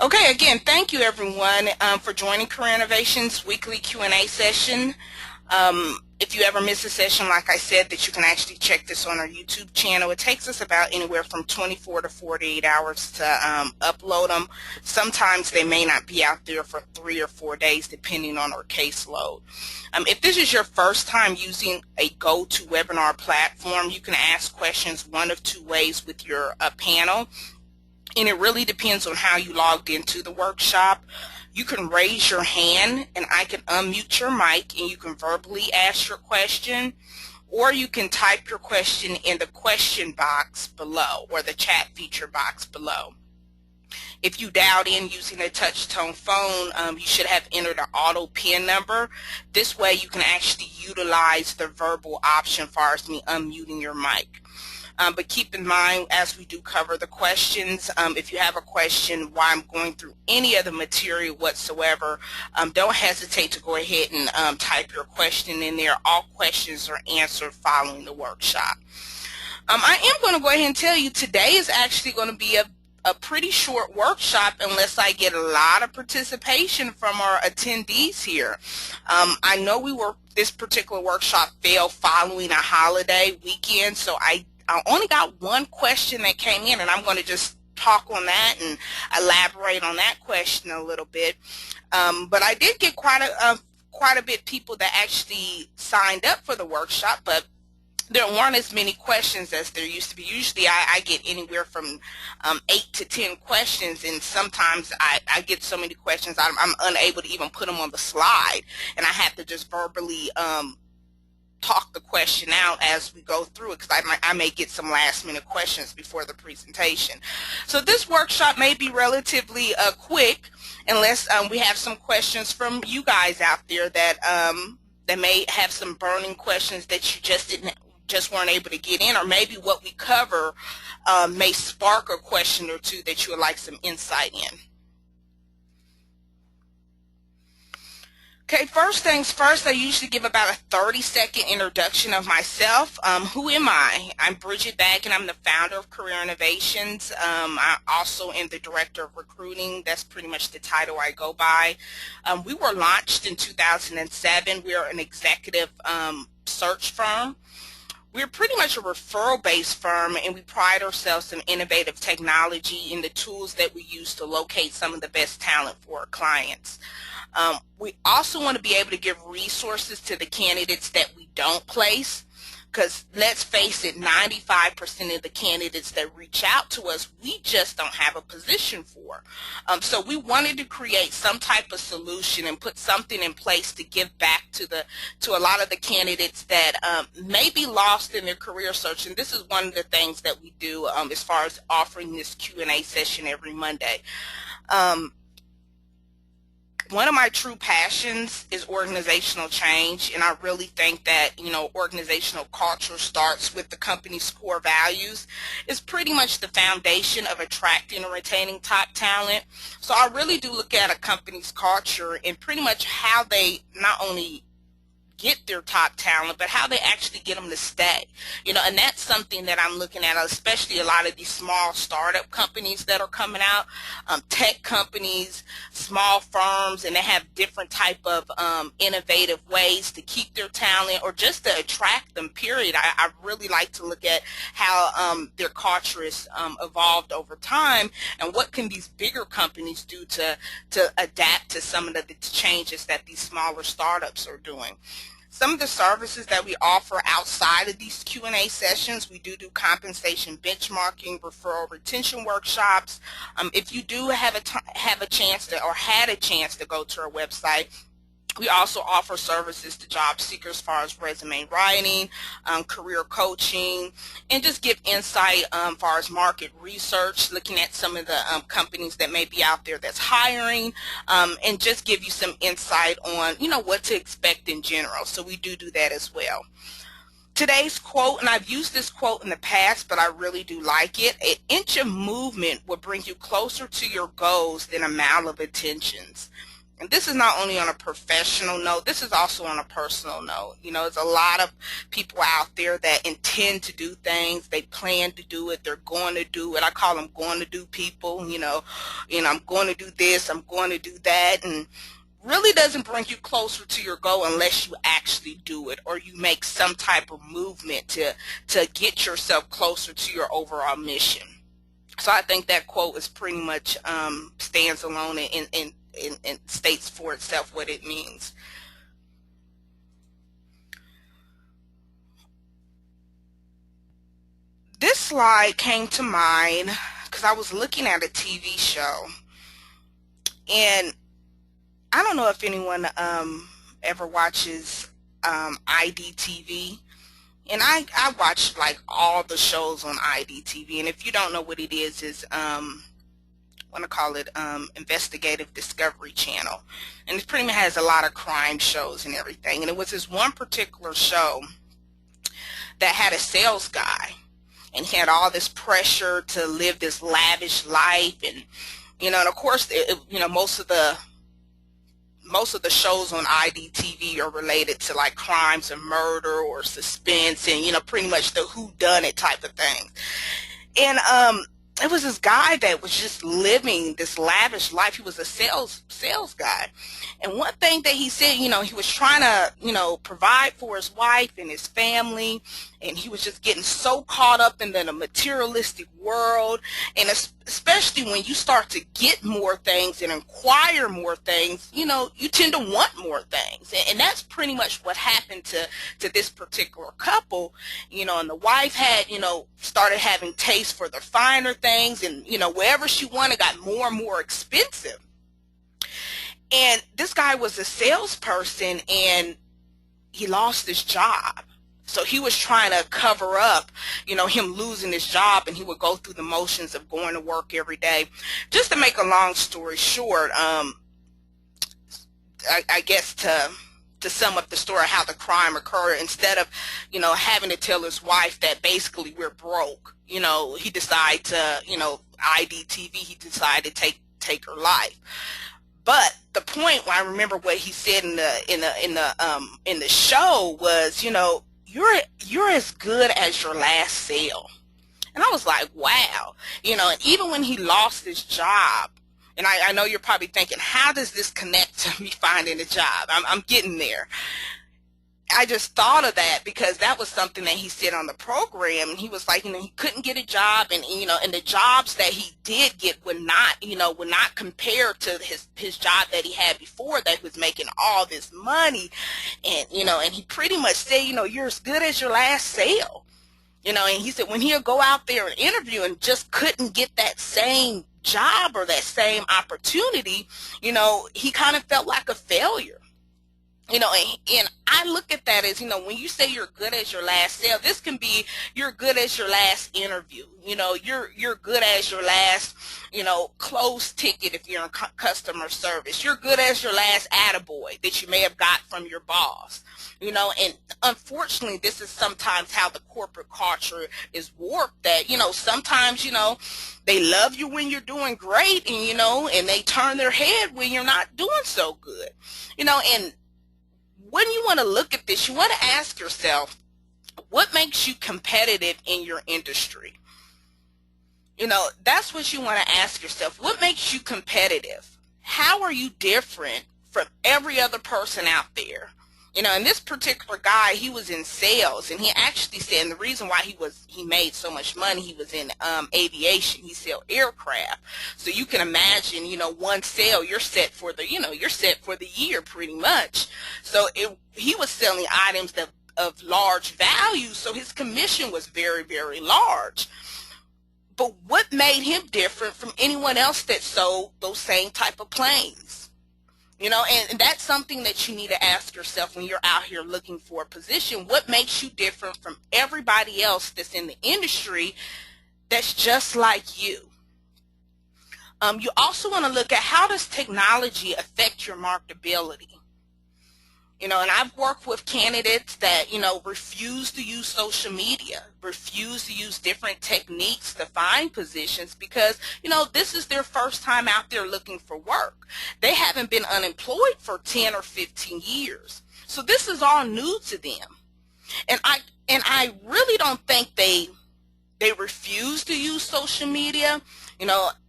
Okay, again, thank you everyone for joining Career Innovations weekly Q&A session. If you ever miss a session, like I said, that you can actually check this on our YouTube channel. It takes us about anywhere from 24 to 48 hours to upload them. Sometimes they may not be out there for 3 or 4 days, depending on our caseload. If this is your first time using a GoToWebinar platform, you can ask questions one of two ways with your panel. And it really depends on how you logged into the workshop. You can raise your hand and I can unmute your mic and you can verbally ask your question, or you can type your question in the question box below or the chat feature box below. If you dialed in using a touch tone phone, you should have entered an auto PIN number. This way you can actually utilize the verbal option as far as me unmuting your mic. But keep in mind, as we do cover the questions, if you have a question while I'm going through any of the material whatsoever, don't hesitate to go ahead and type your question in there. All questions are answered following the workshop. I am going to go ahead and tell you today is actually going to be a pretty short workshop unless I get a lot of participation from our attendees here. I know this particular workshop fell following a holiday weekend, so I only got one question that came in, and I'm going to just talk on that and elaborate on that question a little bit. But I did get quite a bit people that actually signed up for the workshop, but there weren't as many questions as there used to be. Usually I get anywhere from 8 to 10 questions, and sometimes I get so many questions I'm unable to even put them on the slide, and I have to just verbally talk the question out as we go through it, because I may get some last minute questions before the presentation. So this workshop may be relatively quick unless we have some questions from you guys out there that may have some burning questions that you just weren't able to get in, or maybe what we cover may spark a question or two that you would like some insight in. Okay, first things first, I usually give about a 30-second introduction of myself. Who am I? I'm Bridget Bagg, and I'm the founder of Career Innovations. I also am the director of recruiting. That's pretty much the title I go by. We were launched in 2007. We are an executive search firm. We're pretty much a referral-based firm, and we pride ourselves in innovative technology and the tools that we use to locate some of the best talent for our clients. We also want to be able to give resources to the candidates that we don't place, because let's face it, 95% of the candidates that reach out to us, we just don't have a position for. So we wanted to create some type of solution and put something in place to give back to a lot of the candidates that may be lost in their career search. And this is one of the things that we do as far as offering this Q&A session every Monday. One of my true passions is organizational change, and I really think that, organizational culture starts with the company's core values. It's pretty much the foundation of attracting and retaining top talent. So I really do look at a company's culture and pretty much how they not only get their top talent, but how they actually get them to stay. And that's something that I'm looking at, especially a lot of these small startup companies that are coming out, tech companies, small firms, and they have different type of innovative ways to keep their talent or just to attract them, period. I really like to look at how their culture has evolved over time, and what can these bigger companies do to adapt to some of the changes that these smaller startups are doing. Some of the services that we offer outside of these Q&A sessions, we do compensation benchmarking, referral retention workshops. If you do have a chance to, or had a chance to go to our website, we also offer services to job seekers as far as resume writing, career coaching, and just give insight as far as market research, looking at some of the companies that may be out there that's hiring, and just give you some insight on, what to expect in general. So we do that as well. Today's quote, and I've used this quote in the past, but I really do like it: an inch of movement will bring you closer to your goals than a mile of attentions. And this is not only on a professional note, this is also on a personal note. There's a lot of people out there that intend to do things. They plan to do it. They're going to do it. I call them going to do people. I'm going to do this. I'm going to do that. And really doesn't bring you closer to your goal unless you actually do it, or you make some type of movement to get yourself closer to your overall mission. So I think that quote is pretty much stands alone and states for itself what it means. This slide came to mind because I was looking at a TV show, and I don't know if anyone ever watches IDTV. And I watch like all the shows on IDTV. And if you don't know what it is I want to call it Investigative Discovery Channel. And it pretty much has a lot of crime shows and everything. And it was this one particular show that had a sales guy. And he had all this pressure to live this lavish life. And, and of course, most of the shows on IDTV are related to like crimes and murder or suspense and, pretty much the whodunit type of thing. And it was this guy that was just living this lavish life. He was a sales guy. And one thing that he said, he was trying to, provide for his wife and his family. And he was just getting so caught up in the materialistic world. And especially when you start to get more things and acquire more things, you tend to want more things. And that's pretty much what happened to this particular couple, and the wife had, started having taste for the finer things, and, wherever she wanted got more and more expensive. And this guy was a salesperson, and he lost his job. So he was trying to cover up, him losing his job, and he would go through the motions of going to work every day. Just to make a long story short, I guess to sum up the story, how the crime occurred, instead of, having to tell his wife that basically we're broke, he decided to, IDTV, he decided to take her life. But the point, I remember what he said in the show was, you're as good as your last sale. And I was like, wow. And even when he lost his job, and I know you're probably thinking, how does this connect to me finding a job? I'm getting there. I just thought of that because that was something that he said on the program, and he was like, he couldn't get a job, and and the jobs that he did get would not compare to his job that he had before, that was making all this money. And and he pretty much said, you're as good as your last sale. And he said when he'll go out there and interview and just couldn't get that same job or that same opportunity, he kind of felt like a failure. And I look at that as, when you say you're good as your last sale, this can be you're good as your last interview. You're good as your last, close ticket if you're in customer service. You're good as your last attaboy that you may have got from your boss. And unfortunately, this is sometimes how the corporate culture is warped, that, sometimes, they love you when you're doing great, and, and they turn their head when you're not doing so good. And when you want to look at this, you want to ask yourself, what makes you competitive in your industry? That's what you want to ask yourself. What makes you competitive? How are you different from every other person out there? And this particular guy, he was in sales, and he actually said, and the reason why he made so much money, he was in aviation. He sold aircraft. So you can imagine, one sale, you're set for the year pretty much. So he was selling items of large value, so his commission was very, very large. But what made him different from anyone else that sold those same type of planes? And that's something that you need to ask yourself when you're out here looking for a position. What makes you different from everybody else that's in the industry that's just like you? You also want to look at, how does technology affect your marketability? And I've worked with candidates that, refuse to use social media, refuse to use different techniques to find positions because, this is their first time out there looking for work. They haven't been unemployed for 10 or 15 years. So this is all new to them. And I really don't think they refuse to use social media,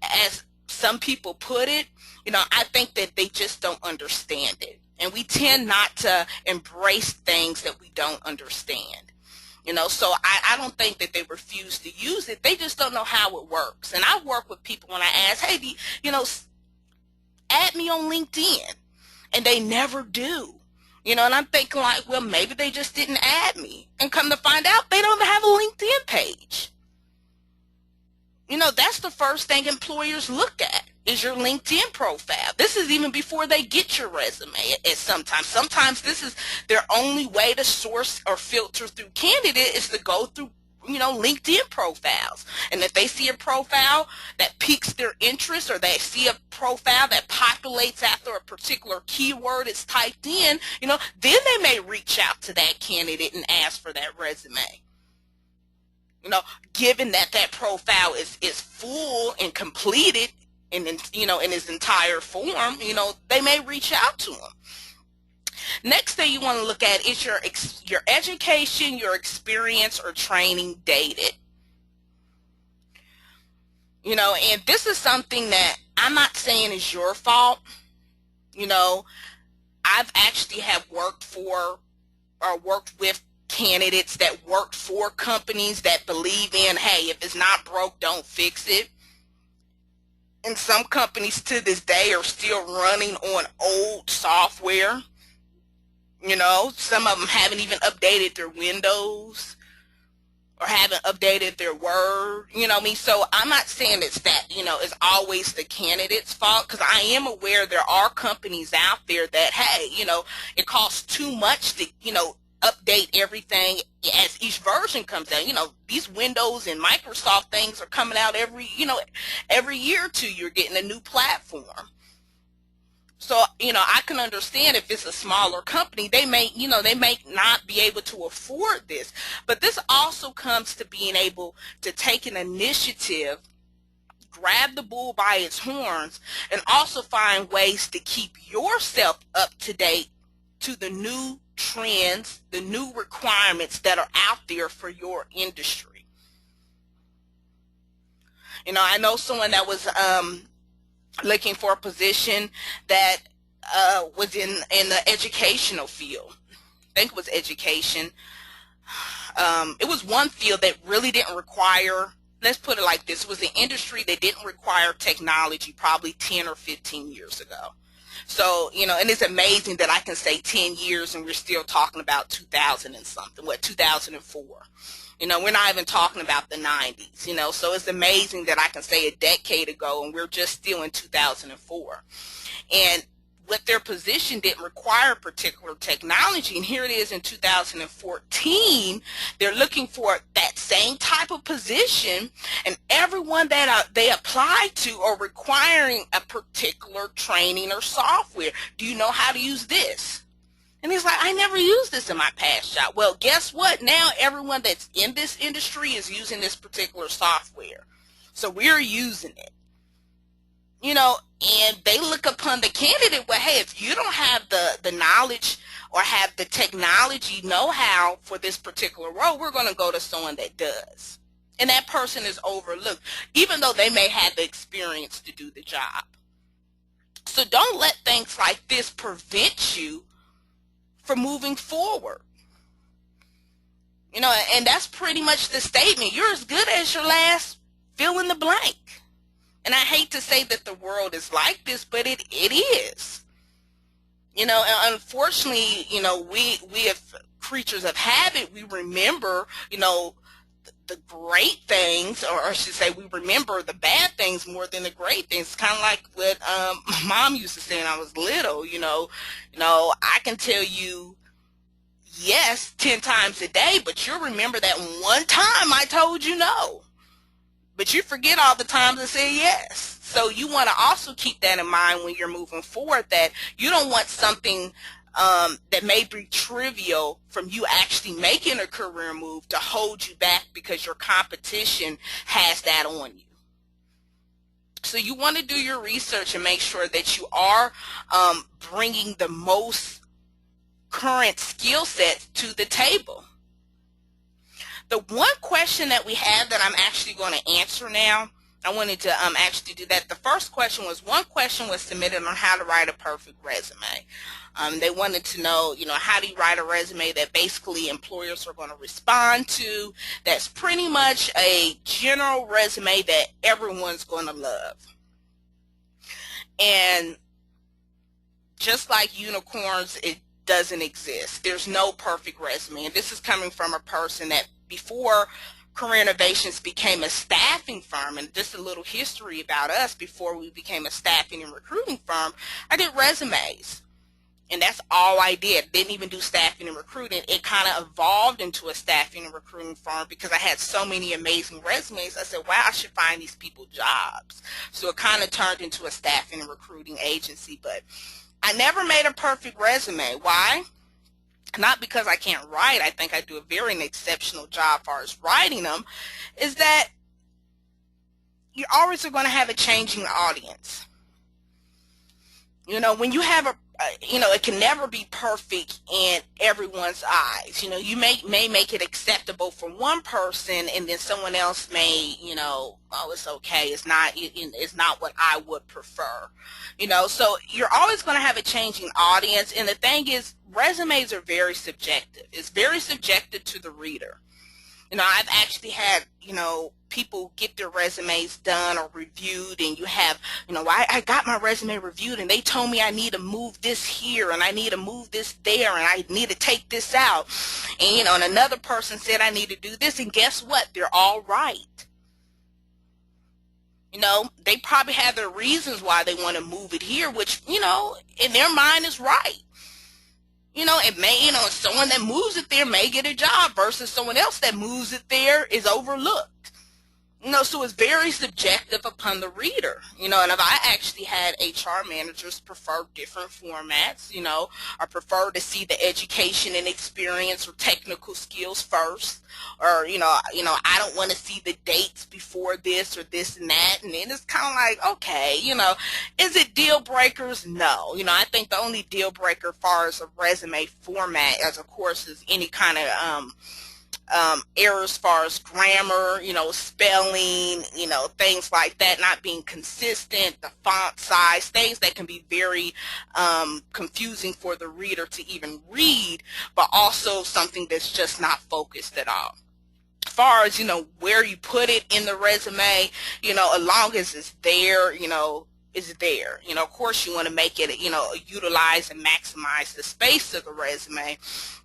as some people put it. I think that they just don't understand it. And we tend not to embrace things that we don't understand. So I don't think that they refuse to use it. They just don't know how it works. And I work with people when I ask, hey, add me on LinkedIn. And they never do. And I'm thinking like, well, maybe they just didn't add me. And come to find out, they don't have a LinkedIn page. That's the first thing employers look at is your LinkedIn profile. This is even before they get your resume. Sometimes this is their only way to source or filter through candidate is to go through, LinkedIn profiles. And if they see a profile that piques their interest or they see a profile that populates after a particular keyword is typed in, then they may reach out to that candidate and ask for that resume. Given that profile is full and completed in its entire form, they may reach out to them. Next thing you want to look at is your education, your experience, or training dated. And this is something that I'm not saying is your fault. I've actually have worked for or worked with candidates that worked for companies that believe in, hey, if it's not broke, don't fix it. And some companies to this day are still running on old software. Some of them haven't even updated their Windows or haven't updated their Word. So I'm not saying it's that, it's always the candidate's fault, because I am aware there are companies out there that, hey, it costs too much to, update everything as each version comes out. These Windows and Microsoft things are coming out every year or two. You're getting a new platform. So, I can understand if it's a smaller company, they may not be able to afford this. But this also comes to being able to take an initiative, grab the bull by its horns, and also find ways to keep yourself up to date to the new trends, the new requirements that are out there for your industry. I know someone that was looking for a position that was in the educational field. I think it was education. It was one field that really didn't require, let's put it like this, it was an industry that didn't require technology probably 10 or 15 years ago. So, and it's amazing that I can say 10 years and we're still talking about 2000 and something, 2004. We're not even talking about the 90s, so it's amazing that I can say a decade ago and we're just still in 2004. And what their position didn't require particular technology, and here it is in 2014, they're looking for that same type of position, and everyone that they apply to are requiring a particular training or software. Do you know how to use this? And he's like, I never used this in my past job. Well, guess what? Now everyone that's in this industry is using this particular software. So we're using it. And they look upon the candidate, well, hey, if you don't have the knowledge or have the technology know-how for this particular role, we're going to go to someone that does. And that person is overlooked, even though they may have the experience to do the job. So don't let things like this prevent you from moving forward. And that's pretty much the statement. You're as good as your last fill in the blank. And I hate to say that the world is like this, but it is. And unfortunately, we as creatures of habit, we remember, the great things, or I should say we remember the bad things more than the great things. It's kind of like what my mom used to say when I was little, I can tell you yes 10 times a day, but you'll remember that one time I told you no. But you forget all the times I said yes. So you want to also keep that in mind when you're moving forward, that you don't want something that may be trivial from you actually making a career move to hold you back because your competition has that on you. So you want to do your research and make sure that you are bringing the most current skill sets to the table. The one question that we have that I'm actually going to answer now, I wanted to actually do that. The first question was, one question was submitted on how to write a perfect resume. They wanted to know, how do you write a resume that basically employers are going to respond to, that's pretty much a general resume that everyone's going to love. And just like unicorns, it doesn't exist. There's no perfect resume. And this is coming from a person that before CareerInnovations became a staffing firm, and just a little history about us, before we became a staffing and recruiting firm, I did resumes. And that's all I did. Didn't even do staffing and recruiting. It kind of evolved into a staffing and recruiting firm because I had so many amazing resumes. I said, wow, I should find these people jobs. So it kind of turned into a staffing and recruiting agency. But I never made a perfect resume. Why? Not because I can't write. I think I do a very exceptional job as far as writing them. Is that you always are going to have a changing audience. When you have it can never be perfect in everyone's eyes. You may make it acceptable for one person, and then someone else may, oh, it's okay. It's not what I would prefer. So you're always going to have a changing audience. And the thing is, resumes are very subjective. It's very subjective to the reader. I've actually had, people get their resumes done or reviewed, and you have, I got my resume reviewed and they told me I need to move this here and I need to move this there and I need to take this out. And, and another person said I need to do this, and guess what? They're all right. They probably have their reasons why they want to move it here, which, in their mind is right. It may, someone that moves it there may get a job versus someone else that moves it there is overlooked. So it's very subjective upon the reader. And if I actually had HR managers prefer different formats, or prefer to see the education and experience or technical skills first, or, I don't want to see the dates before this or this and that. And then it's kind of like, okay, is it deal breakers? No. I think the only deal breaker as far as a resume format, as of course, is any kind of errors as far as grammar, spelling, things like that, not being consistent, the font size, things that can be very confusing for the reader to even read, but also something that's just not focused at all. As far as, where you put it in the resume, as long as it's there, is there. Of course you want to make it, utilize and maximize the space of the resume.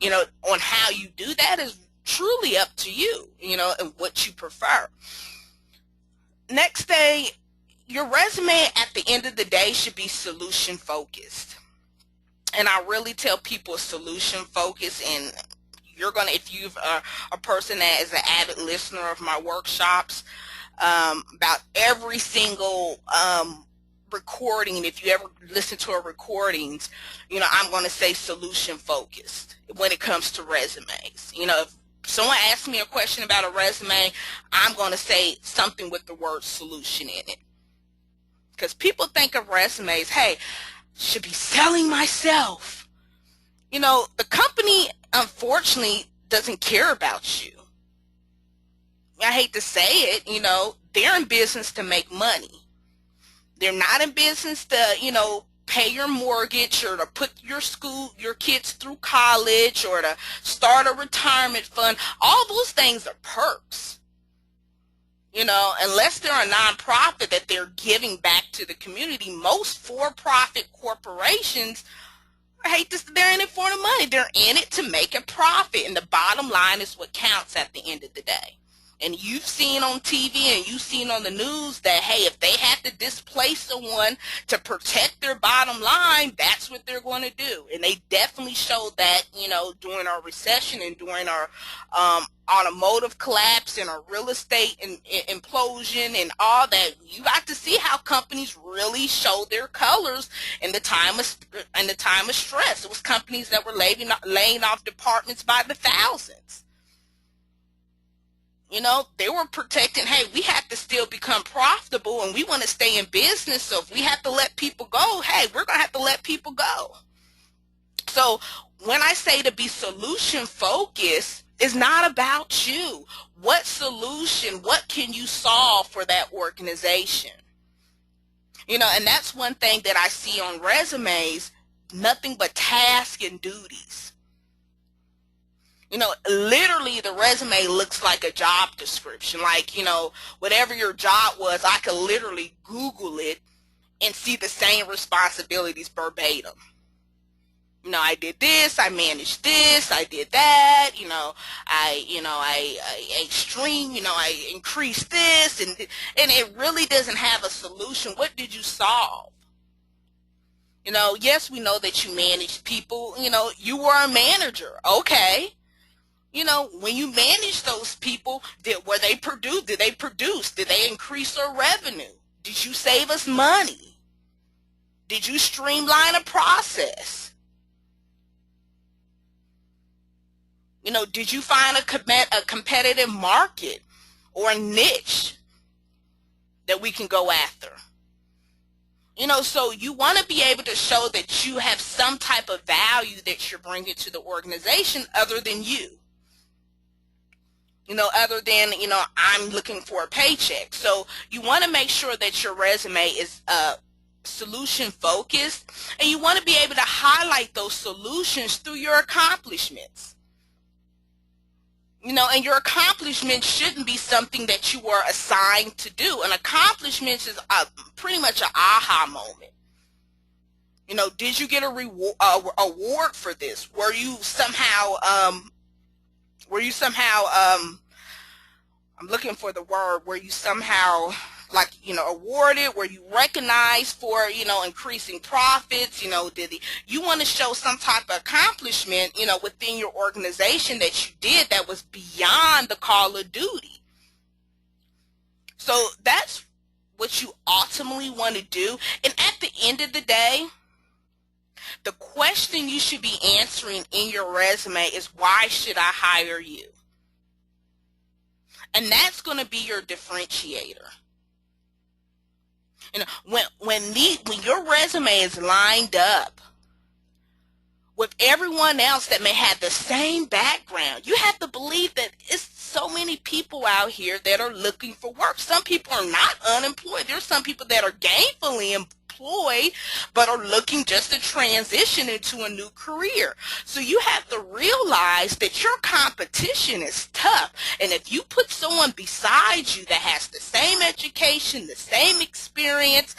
On how you do that is truly up to you, and what you prefer. Next thing, your resume at the end of the day should be solution focused. And I really tell people solution focused, and you're going to, if you've a person that is an avid listener of my workshops, about every single recording, if you ever listen to a recordings, I'm going to say solution focused when it comes to resumes. If someone asks me a question about a resume, I'm going to say something with the word solution in it. Because people think of resumes, hey, should be selling myself. The company, unfortunately, doesn't care about you. I hate to say it, they're in business to make money. They're not in business to, pay your mortgage or to put your kids through college or to start a retirement fund. All those things are perks. Unless they're a nonprofit that they're giving back to the community, most for-profit corporations, I hate this, they're in it for the money. They're in it to make a profit, and the bottom line is what counts at the end of the day. And you've seen on TV and you've seen on the news that, hey, if they have to displace someone to protect their bottom line, that's what they're going to do. And they definitely showed that, during our recession and during our automotive collapse and our real estate implosion and all that. You got to see how companies really show their colors in the time of stress. It was companies that were laying off departments by the thousands. They were protecting, hey, we have to still become profitable and we want to stay in business. So if we have to let people go, hey, we're going to have to let people go. So when I say to be solution focused, it's not about you. What solution, what can you solve for that organization? And that's one thing that I see on resumes, nothing but tasks and duties. Literally the resume looks like a job description. Like, whatever your job was, I could literally Google it and see the same responsibilities verbatim. I did this, I managed this, I did that, I increased this, and it really doesn't have a solution. What did you solve? Yes, we know that you managed people, you were a manager. Okay. When you manage those people, did they produce? Did they increase their revenue? Did you save us money? Did you streamline a process? Did you find a competitive market or a niche that we can go after? So you want to be able to show that you have some type of value that you're bringing to the organization other than you. Other than, I'm looking for a paycheck. So you want to make sure that your resume is solution focused, and you want to be able to highlight those solutions through your accomplishments. And your accomplishments shouldn't be something that you were assigned to do. An accomplishment is pretty much an aha moment. Did you get a award for this? Were you somehow I'm looking for the word, were you somehow awarded? Were you recognized for, increasing profits? You want to show some type of accomplishment, within your organization that you did that was beyond the call of duty. So that's what you ultimately want to do. And at the end of the day, the question you should be answering in your resume is, why should I hire you? And that's going to be your differentiator. When your resume is lined up with everyone else that may have the same background, you have to believe that it's so many people out here that are looking for work. Some people are not unemployed. There's some people that are gainfully employed but are looking just to transition into a new career. So you have to realize that your competition is tough, and if you put someone beside you that has the same education, the same experience,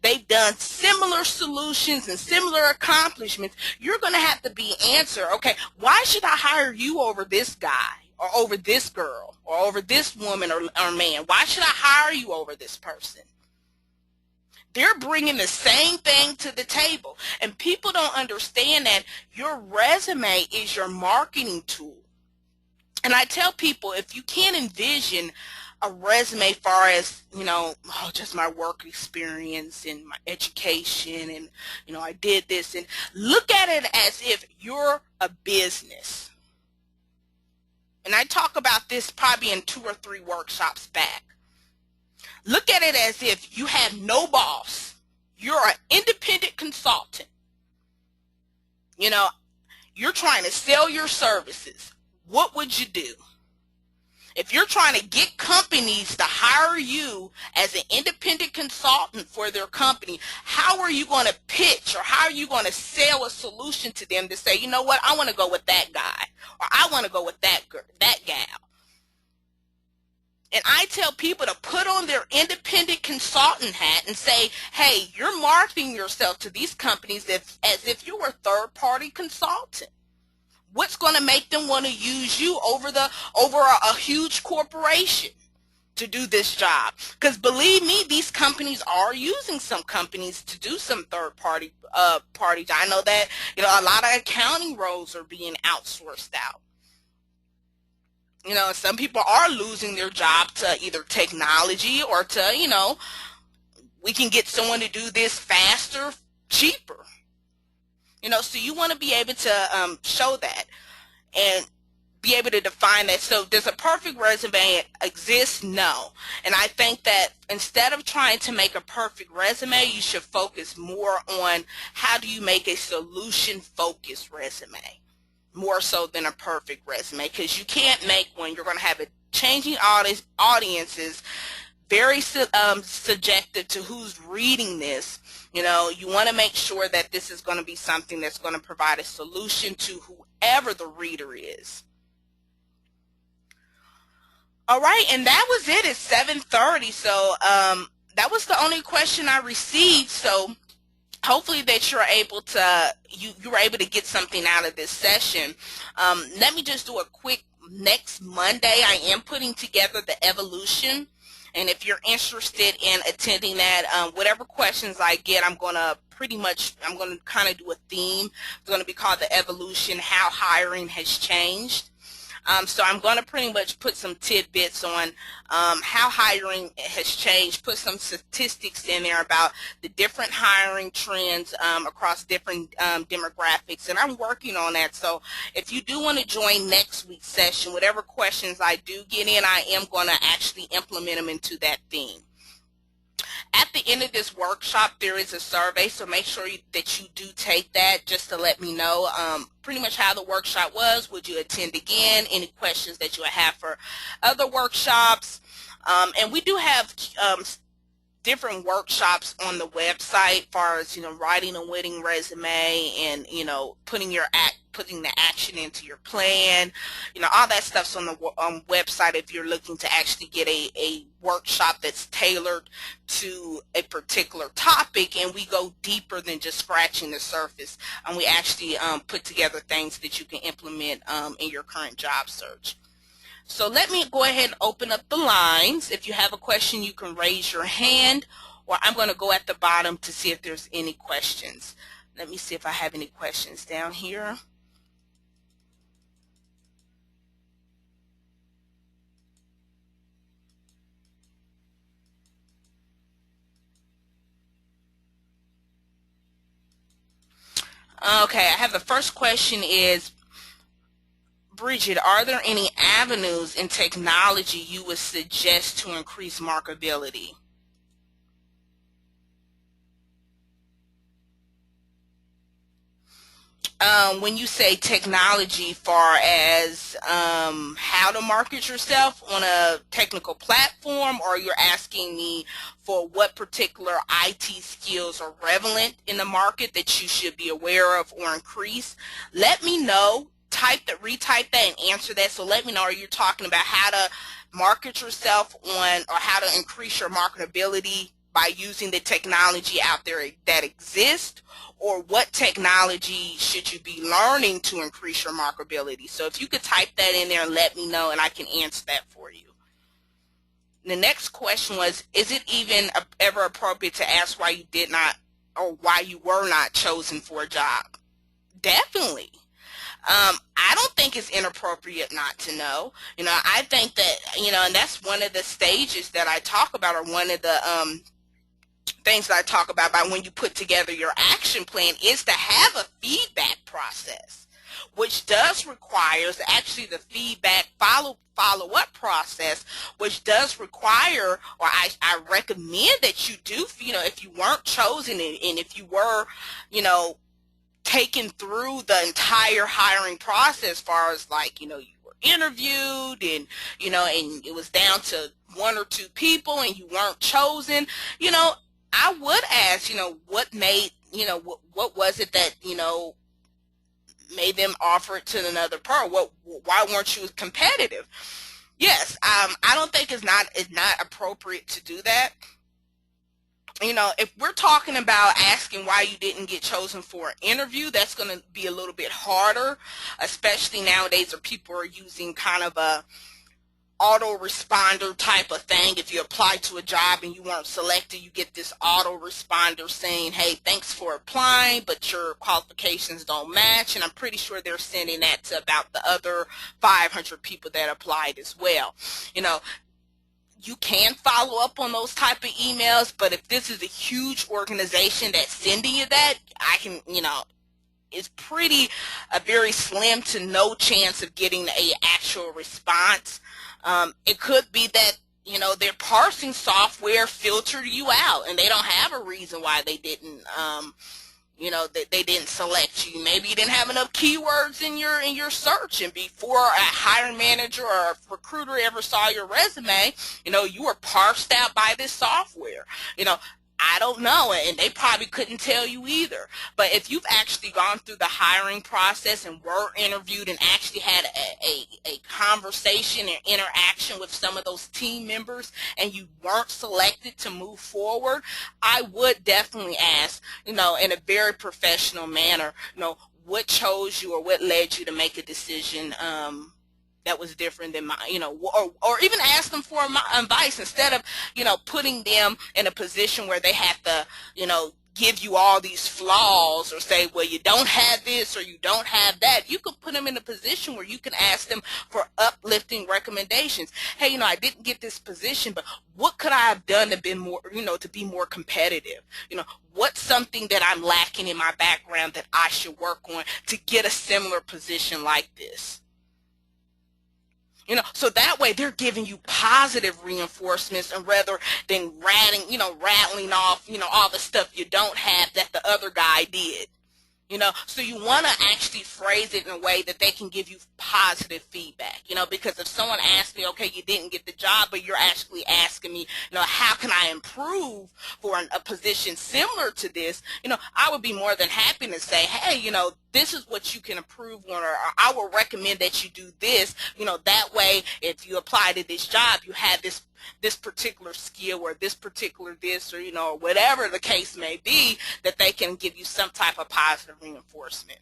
they've done similar solutions and similar accomplishments, you're going to have to be answer, okay, why should I hire you over this guy or over this girl or over this woman or man? Why should I hire you over this person? They're bringing the same thing to the table. And people don't understand that your resume is your marketing tool. And I tell people, if you can't envision a resume far as, just my work experience and my education and, I did this, and look at it as if you're a business. And I talk about this probably in 2 or 3 workshops back. Look at it as if you have no boss. You're an independent consultant. You're trying to sell your services. What would you do? If you're trying to get companies to hire you as an independent consultant for their company, how are you going to pitch, or how are you going to sell a solution to them to say, you know what, I want to go with that guy, or I want to go with that gal? And I tell people to put on their independent consultant hat and say, hey, you're marketing yourself to these companies as if you were a third-party consultant. What's going to make them want to use you over a huge corporation to do this job? Because believe me, these companies are using some companies to do some third party. I know that a lot of accounting roles are being outsourced out. Some people are losing their job to either technology or to we can get someone to do this faster, cheaper. So you want to be able to show that and be able to define that. So does a perfect resume exist? No. And I think that instead of trying to make a perfect resume, you should focus more on how do you make a solution focused resume more so than a perfect resume, because you can't make one. You're going to have a changing audiences, very subjective to who's reading this. You want to make sure that this is going to be something that's going to provide a solution to whoever the reader is. All right, and that was it. It's 7:30, so that was the only question I received. So hopefully that you're able to you were able to get something out of this session. Let me just do a quick. Next Monday, I am putting together the evolution. And if you're interested in attending that, whatever questions I get, I'm going to kind of do a theme. It's going to be called the evolution, how hiring has changed. So I'm going to pretty much put some tidbits on how hiring has changed, put some statistics in there about the different hiring trends across different demographics, and I'm working on that. So if you do want to join next week's session, whatever questions I do get in, I am going to actually implement them into that theme. At the end of this workshop, there is a survey, so make sure that you do take that just to let me know pretty much how the workshop was. Would you attend again? Any questions that you have for other workshops? And we do have different workshops on the website, as far as writing a winning resume and putting the action into your plan, all that stuff's on the website if you're looking to actually get a workshop that's tailored to a particular topic, and we go deeper than just scratching the surface, and we actually put together things that you can implement in your current job search. So let me go ahead and open up the lines. If you have a question, you can raise your hand, or I'm going to go at the bottom to see if there's any questions. Let me see if I have any questions down here. Okay, I have the first question is, Bridget, are there any avenues in technology you would suggest to increase marketability? When you say technology, far as how to market yourself on a technical platform, or you're asking me for what particular IT skills are relevant in the market that you should be aware of or increase, let me know. Retype that and answer that. So let me know, are you talking about how to market yourself on, or how to increase your marketability by using the technology out there that exists, or what technology should you be learning to increase your marketability? So if you could type that in there and let me know, and I can answer that for you. The next question was, is it even ever appropriate to ask why you did not, or why you were not chosen for a job? Definitely. I don't think it's inappropriate not to know. I think that, and that's one of the stages that I talk about, or one of the things that I talk about when you put together your action plan, is to have a feedback process, which does require, actually the feedback follow-up process, which does require, or I recommend that you do, if you weren't chosen, and if you were, taken through the entire hiring process, as far as you were interviewed, and and it was down to 1 or 2 people and you weren't chosen, I would ask, what made, what was it that, made them offer it to another person? Why weren't you competitive? Yes, I don't think it's not appropriate to do that. If we're talking about asking why you didn't get chosen for an interview, that's going to be a little bit harder, especially nowadays where people are using kind of a autoresponder type of thing. If you apply to a job and you weren't selected, you get this autoresponder saying, hey, thanks for applying, but your qualifications don't match. And I'm pretty sure they're sending that to about the other 500 people that applied as well. You can follow up on those type of emails, but if this is a huge organization that's sending you that, I can, it's pretty a very slim to no chance of getting a actual response. It could be that their parsing software filtered you out, and they don't have a reason why they didn't. They didn't select you. Maybe you didn't have enough keywords in your search, and before a hiring manager or a recruiter ever saw your resume, you were parsed out by this software. I don't know, and they probably couldn't tell you either. But if you've actually gone through the hiring process and were interviewed and actually had a conversation and interaction with some of those team members and you weren't selected to move forward, I would definitely ask, in a very professional manner, what chose you or what led you to make a decision that was different than mine, or even ask them for advice instead of, putting them in a position where they have to, give you all these flaws or say, well, you don't have this or you don't have that. You can put them in a position where you can ask them for uplifting recommendations. Hey, I didn't get this position, but what could I have done to be more, to be more competitive? What's something that I'm lacking in my background that I should work on to get a similar position like this? So that way they're giving you positive reinforcements, and rather than rattling off, all the stuff you don't have that the other guy did. So you want to actually phrase it in a way that they can give you positive feedback, because if someone asks me, okay, you didn't get the job, but you're actually asking me, how can I improve for a position similar to this, I would be more than happy to say, hey, this is what you can improve on, or I will recommend that you do this, that way if you apply to this job, you have this particular skill or this particular this, or whatever the case may be, that they can give you some type of positive reinforcement.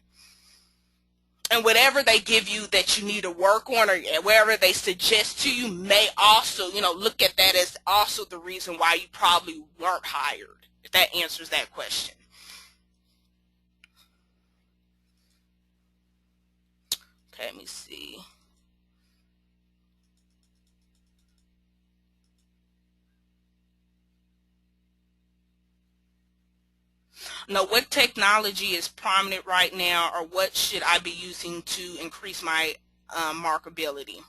And whatever they give you that you need to work on, or wherever they suggest to you, may also, look at that as also the reason why you probably weren't hired, if that answers that question. Okay, let me see. Now, what technology is prominent right now, or what should I be using to increase my marketability?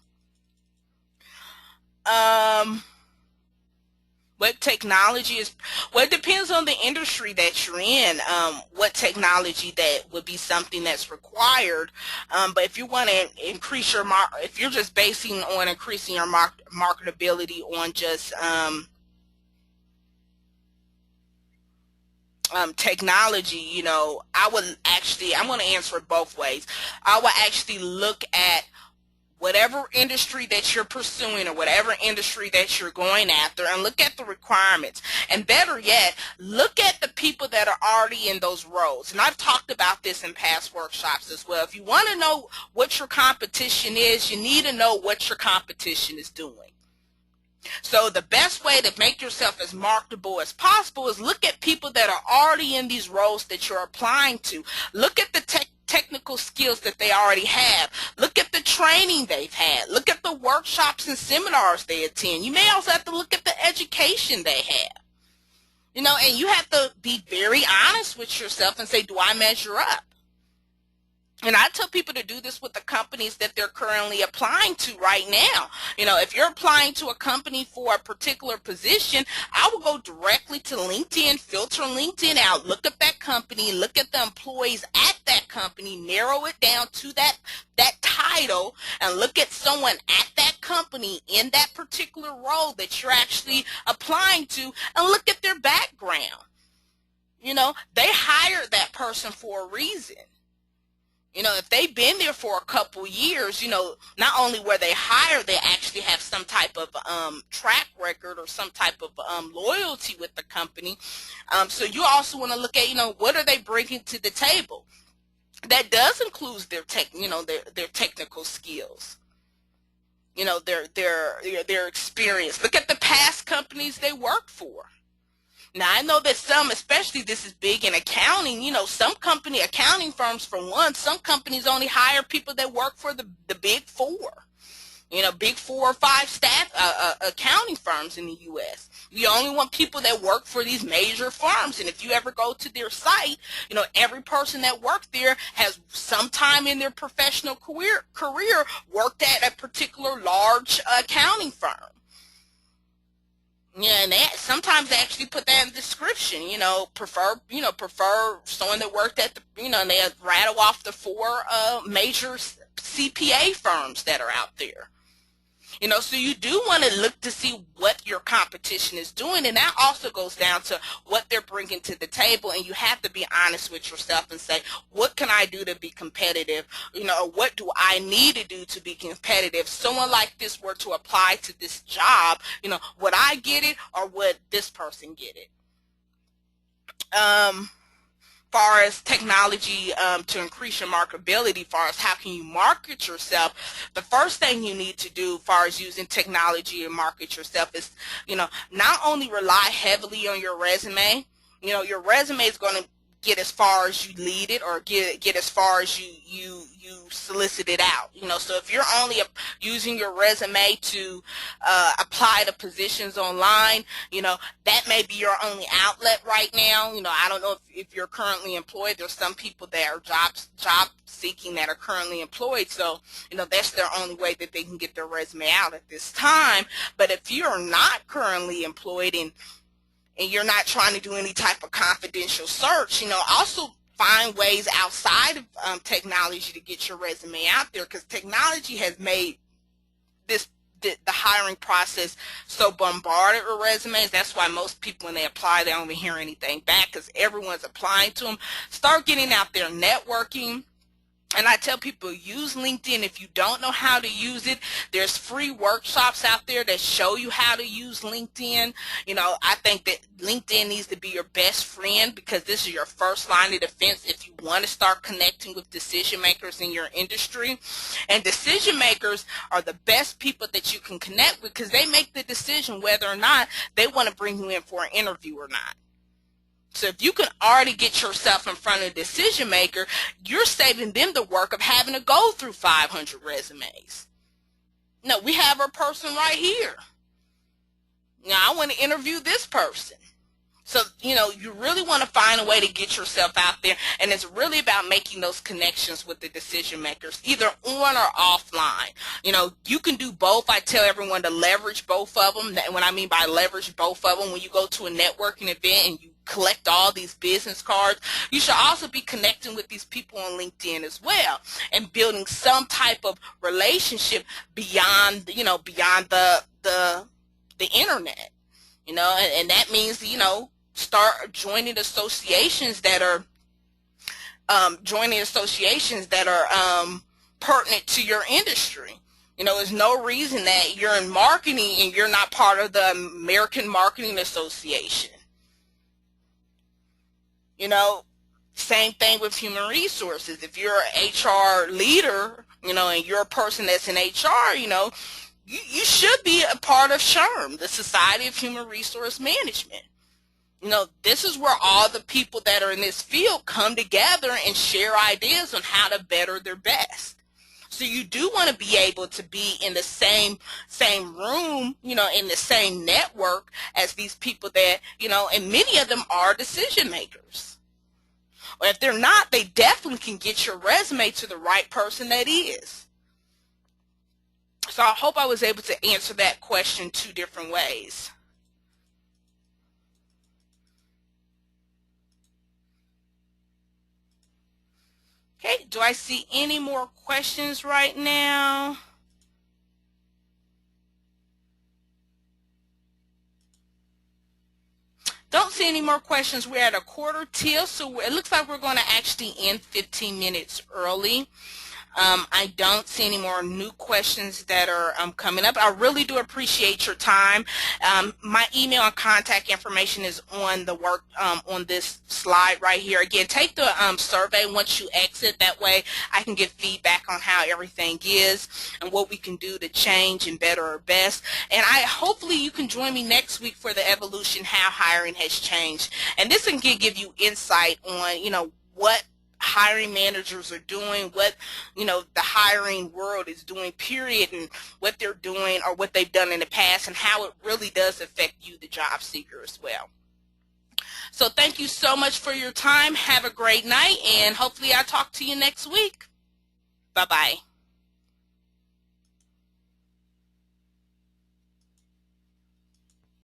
What technology is, well, it depends on the industry that you're in, what technology that would be something that's required. But if you want to increase your if you're just basing on increasing your marketability on just technology, I'm going to answer it both ways. I will actually look at whatever industry that you're pursuing or whatever industry that you're going after, and look at the requirements. And better yet, look at the people that are already in those roles. And I've talked about this in past workshops as well. If you want to know what your competition is, you need to know what your competition is doing. So the best way to make yourself as marketable as possible is look at people that are already in these roles that you're applying to. Look at the technical skills that they already have. Look at the training they've had. Look at the workshops and seminars they attend. You may also have to look at the education they have. And you have to be very honest with yourself and say, do I measure up? And I tell people to do this with the companies that they're currently applying to right now. If you're applying to a company for a particular position, I will go directly to LinkedIn, filter LinkedIn out, look at that company, look at the employees at that company, narrow it down to that title, and look at someone at that company in that particular role that you're actually applying to, and look at their background. They hired that person for a reason. If they've been there for a couple years, not only were they hired, they actually have some type of track record or some type of loyalty with the company. So you also want to look at, what are they bringing to the table? That does include their technical skills, their experience. Look at the past companies they worked for. Now, I know that some, especially this is big in accounting, accounting firms for one, some companies only hire people that work for the big four, big 4 or 5 staff accounting firms in the U.S. You only want people that work for these major firms. And if you ever go to their site, every person that worked there has sometime in their professional career worked at a particular large accounning firm. Yeah, and sometimes they actually put that in the description. Prefer someone that worked at and they rattle off the 4 major CPA firms that are out there. So you do want to look to see what your competition is doing, and that also goes down to what they're bringing to the table, and you have to be honest with yourself and say, what can I do to be competitive? What do I need to do to be competitive? Someone like this were to apply to this job, would I get it or would this person get it? Far as technology to increase your marketability, far as how can you market yourself, the first thing you need to do far as using technology and market yourself is, not only rely heavily on your resume. Your resume is going to get as far as you lead it or get as far as you solicit it out. So if you're only using your resume to apply to positions online, that may be your only outlet right now. I don't know if you're currently employed. There's some people that are job seeking that are currently employed, so that's their only way that they can get their resume out at this time. But if you're not currently employed and you're not trying to do any type of confidential search, also find ways outside of technology to get your resume out there, because technology has made the hiring process so bombarded with resumes. That's why most people, when they apply, they don't even hear anything back because everyone's applying to them. Start getting out there, networking. And I tell people, use LinkedIn. If you don't know how to use it, there's free workshops out there that show you how to use LinkedIn. I think that LinkedIn needs to be your best friend, because this is your first line of defense if you want to start connecting with decision makers in your industry. And decision makers are the best people that you can connect with, because they make the decision whether or not they want to bring you in for an interview or not. So if you can already get yourself in front of a decision maker, you're saving them the work of having to go through 500 resumes. No, we have our person right here. Now, I want to interview this person. So, you really want to find a way to get yourself out there, and it's really about making those connections with the decision makers, either on or offline. You can do both. I tell everyone to leverage both of them. When I mean by leverage both of them, when you go to a networking event and you collect all these business cards, you should also be connecting with these people on LinkedIn as well, and building some type of relationship beyond the internet. And that means, start joining associations that are pertinent to your industry. There's no reason that you're in marketing and you're not part of the American Marketing Association. Same thing with human resources. If you're an HR leader, and you're a person that's in HR, you should be a part of SHRM, the Society of Human Resource Management. This is where all the people that are in this field come together and share ideas on how to better their best. So you do want to be able to be in the same room, in the same network as these people that, and many of them are decision makers. Or if they're not, they definitely can get your resume to the right person that is. So I hope I was able to answer that question 2 different ways. Okay, do I see any more questions right now? Don't see any more questions. We're at a quarter till, so it looks like we're going to actually end 15 minutes early. I don't see any more new questions that are coming up. I really do appreciate your time. My email and contact information is on the work on this slide right here. Again, take the survey once you exit. That way I can get feedback on how everything is and what we can do to change and better our best. And hopefully you can join me next week for the evolution, how hiring has changed. And this can give you insight on, what hiring managers are doing, what the hiring world is doing, period, and what they're doing or what they've done in the past, and how it really does affect you, the job seeker, as well. So thank you so much for your time. Have a great night, and hopefully I'll talk to you next week. Bye-bye.